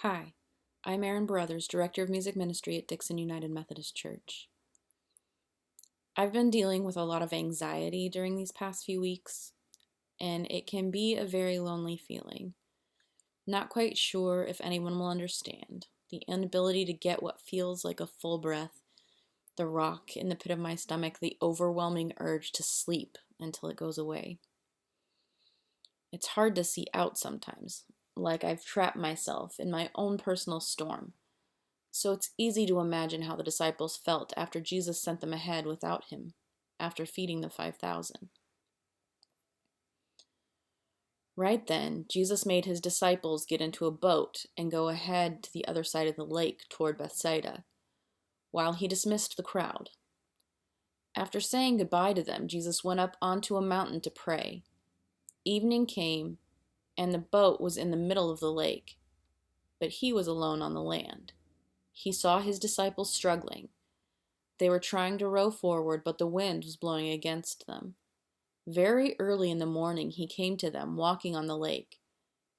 Hi, I'm Erin Brothers, Director of Music Ministry at Dixon United Methodist Church. I've been dealing with a lot of anxiety during these past few weeks, and it can be a very lonely feeling. Not quite sure if anyone will understand. The inability to get what feels like a full breath, the rock in the pit of my stomach, the overwhelming urge to sleep until it goes away. It's hard to see out sometimes, like I've trapped myself in my own personal storm. So it's easy to imagine how the disciples felt after Jesus sent them ahead without him, after feeding the 5,000. Right then, Jesus made his disciples get into a boat and go ahead to the other side of the lake toward Bethsaida, while he dismissed the crowd. After saying goodbye to them, Jesus went up onto a mountain to pray. Evening came, and the boat was in the middle of the lake, but he was alone on the land. He saw his disciples struggling. They were trying to row forward, but the wind was blowing against them. Very early in the morning, he came to them, walking on the lake.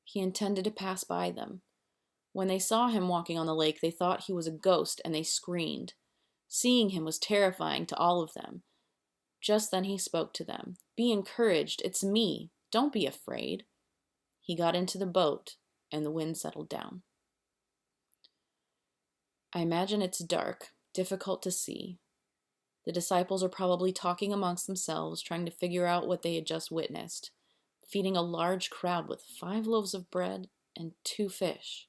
He intended to pass by them. When they saw him walking on the lake, they thought he was a ghost, and they screamed. Seeing him was terrifying to all of them. Just then he spoke to them. "Be encouraged. It's me. Don't be afraid." He got into the boat, and the wind settled down. I imagine it's dark, difficult to see. The disciples are probably talking amongst themselves, trying to figure out what they had just witnessed, feeding a large crowd with 5 loaves of bread and 2 fish.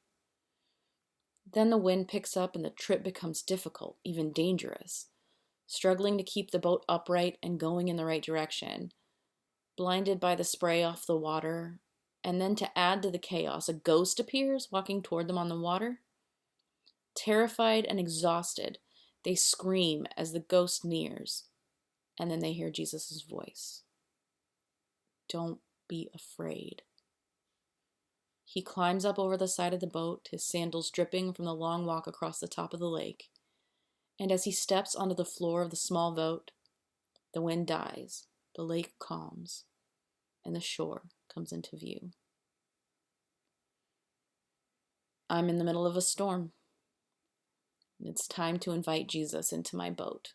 Then the wind picks up and the trip becomes difficult, even dangerous, struggling to keep the boat upright and going in the right direction, blinded by the spray off the water, and then to add to the chaos, a ghost appears, walking toward them on the water. Terrified and exhausted, they scream as the ghost nears, and then they hear Jesus' voice. "Don't be afraid." He climbs up over the side of the boat, his sandals dripping from the long walk across the top of the lake, and as he steps onto the floor of the small boat, the wind dies, the lake calms, and the shore comes into view. I'm in the middle of a storm. It's time to invite Jesus into my boat.